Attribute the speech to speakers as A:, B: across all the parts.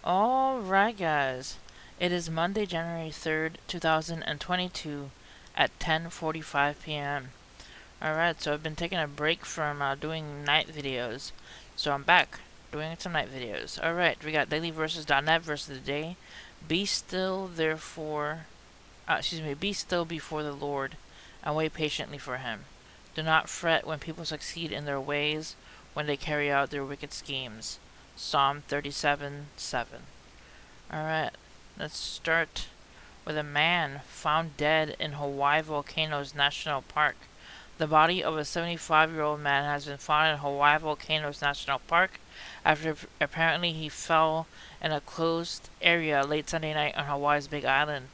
A: Alright, guys. It is Monday, January 3rd, 2022 at 10:45 p.m. Alright, so I've been taking a break from doing night videos. So I'm back doing some night videos. Alright, we got dailyverses.net verse of the day. Be still, therefore, be still before the Lord and wait patiently for him. Do not fret when people succeed in their ways, when they carry out their wicked schemes. Psalm 37:7. Alright, let's start with a man found dead in Hawaii Volcanoes National Park. The body of a 75-year-old man has been found in Hawaii Volcanoes National Park after apparently he fell in a closed area late Sunday night on Hawaii's Big Island.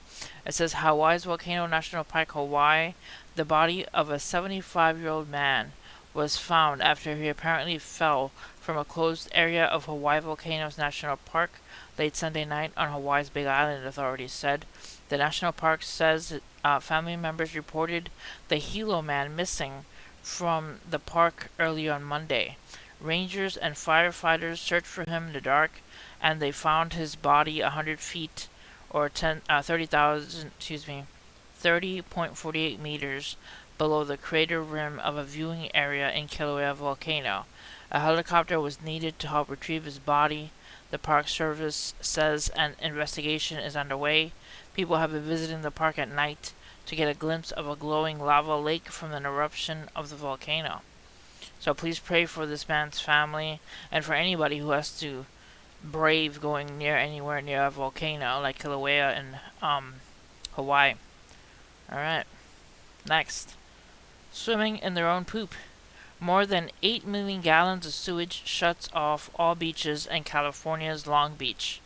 A: It says Hawaii's Volcano National Park, Hawaii. The body of a 75-year-old man was found after he apparently fell from a closed area of Hawaii Volcanoes National Park late Sunday night on Hawaii's Big Island, authorities said. The national park says family members reported the Hilo man missing from the park early on Monday. Rangers and firefighters searched for him in the dark, and they found his body 100 feet or 30.48 meters below the crater rim of a viewing area in Kilauea Volcano. A helicopter was needed to help retrieve his body. The Park Service says an investigation is underway. People have been visiting the park at night to get a glimpse of a glowing lava lake from the eruption of the volcano. So please pray for this man's family and for anybody who has to brave going anywhere near a volcano like Kilauea in Hawaii. Alright, next. Swimming in their own poop. More than 8 million gallons of sewage shuts off all beaches in California's Long Beach.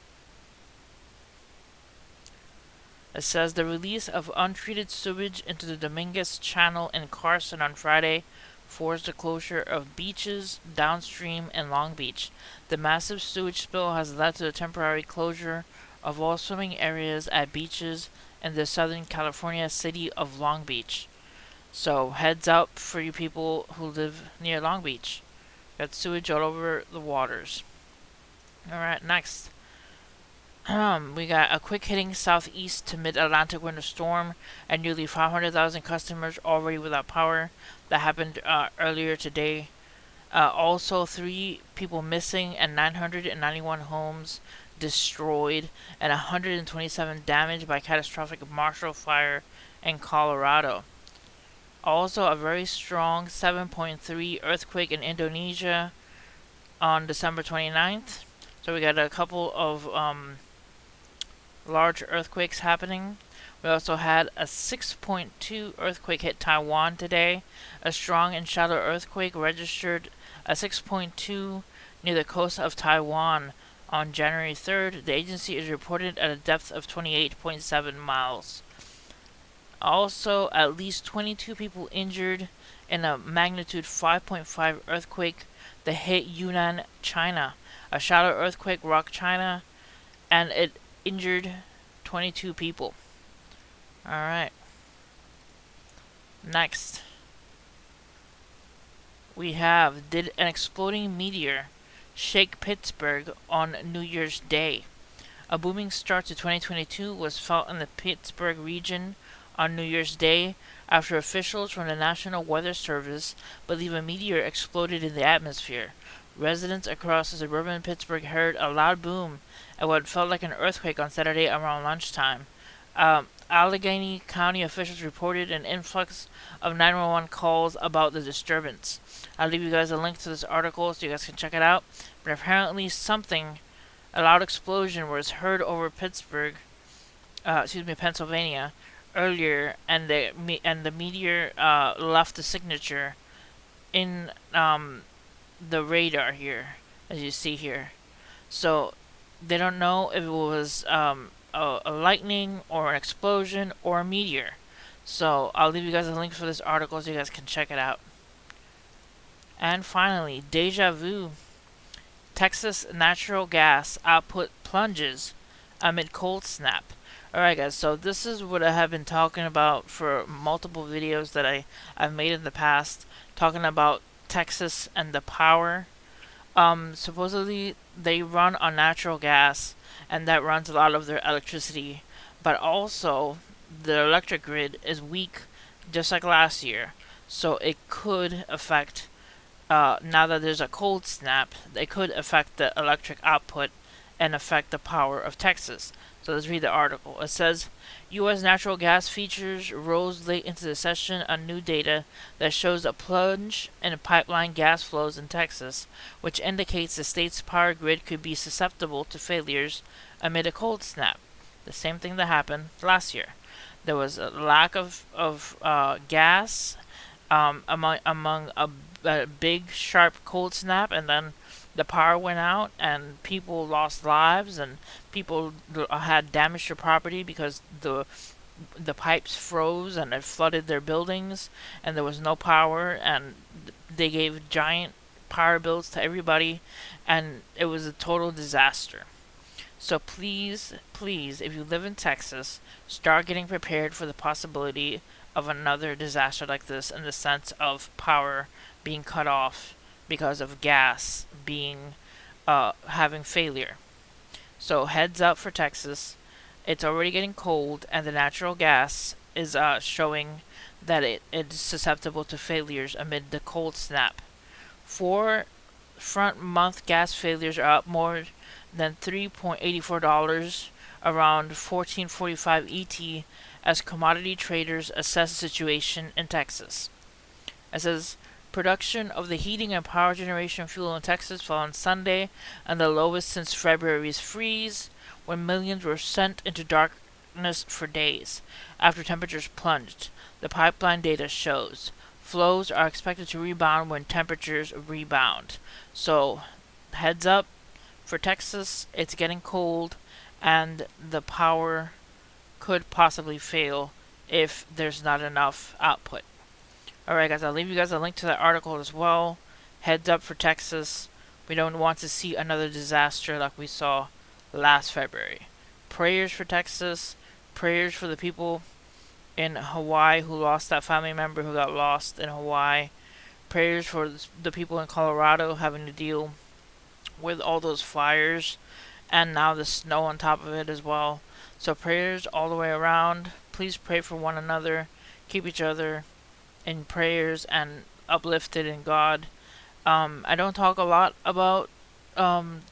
A: It says the release of untreated sewage into the Dominguez Channel in Carson on Friday forced the closure of beaches downstream in Long Beach. The massive sewage spill has led to the temporary closure of all swimming areas at beaches in the Southern California city of Long Beach. So heads up for you people who live near Long Beach. Got sewage all over the waters. Alright, next. We got a quick hitting southeast to mid-Atlantic winter storm and nearly 500,000 customers already without power. That happened earlier today. Also, 3 people missing and 991 homes destroyed and 127 damaged by catastrophic Marshall Fire in Colorado. Also, a very strong 7.3 earthquake in Indonesia on December 29th. So we got a couple of large earthquakes happening. We also had a 6.2 earthquake hit Taiwan today. A strong and shallow earthquake registered a 6.2 near the coast of Taiwan on January 3rd. The agency is reported at a depth of 28.7 miles. Also, at least 22 people injured in a magnitude 5.5 earthquake that hit Yunnan, China. A shallow earthquake rocked China, and it injured 22 people. Alright. Next. We have, did an exploding meteor shake Pittsburgh on New Year's Day? A booming start to 2022 was felt in the Pittsburgh region on New Year's Day after officials from the National Weather Service believe a meteor exploded in the atmosphere. Residents across suburban Pittsburgh heard a loud boom and what felt like an earthquake on Saturday around lunchtime. Allegheny County officials reported an influx of 911 calls about the disturbance. I'll leave you guys a link to this article so you guys can check it out. But apparently a loud explosion was heard over Pennsylvania earlier, and the meteor left a signature in the radar here, as you see here. So they don't know if it was a lightning or an explosion or a meteor. So I'll leave you guys a link for this article so you guys can check it out. And finally, deja vu. Texas natural gas output plunges amid cold snap. Alright guys, so this is what I have been talking about for multiple videos that I've made in the past, talking about Texas and the power. Supposedly they run on natural gas, and that runs a lot of their electricity. But also, the electric grid is weak, just like last year. So it could affect. Now that there's a cold snap, it could affect the electric output and affect the power of Texas. So let's read the article. It says U.S. natural gas features rose late into the session on new data that shows a plunge in pipeline gas flows in Texas, which indicates the state's power grid could be susceptible to failures amid a cold snap. The same thing that happened last year. There was a lack of gas among a big sharp cold snap, and then the power went out and people lost lives, and people had damage to property because the pipes froze and it flooded their buildings, and there was no power, and they gave giant power bills to everybody, and it was a total disaster. So please, please, if you live in Texas, start getting prepared for the possibility of another disaster like this, in the sense of power being cut off because of gas being having failure. So heads up for Texas. It's already getting cold, and the natural gas is showing that it's susceptible to failures amid the cold snap. 4 front month gas failures are up more than $3.84, around 14.45 ET, as commodity traders assess the situation in Texas. It says production of the heating and power generation fuel in Texas fell on Sunday, and the lowest since February's freeze, when millions were sent into darkness for days after temperatures plunged. The pipeline data shows flows are expected to rebound when temperatures rebound. So, heads up for Texas, it's getting cold, and the power could possibly fail if there's not enough output. Alright, guys, I'll leave you guys a link to that article as well. Heads up for Texas. We don't want to see another disaster like we saw last February. Prayers for Texas. Prayers for the people in Hawaii who lost that family member who got lost in Hawaii. Prayers for the people in Colorado having to deal with all those fires, and now the snow on top of it as well. So prayers all the way around. Please pray for one another. Keep each other in prayers and uplifted in God. I don't talk a lot about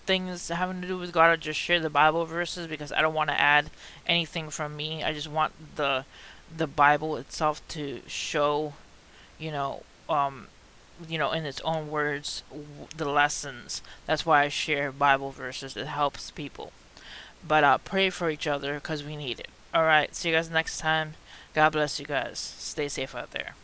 A: things having to do with God. I just share the Bible verses because I don't want to add anything from me. I just want the Bible itself to show, you know, in its own words, the lessons. That's why I share Bible verses. It helps people. But pray for each other because we need it. Alright, see you guys next time. God bless you guys. Stay safe out there.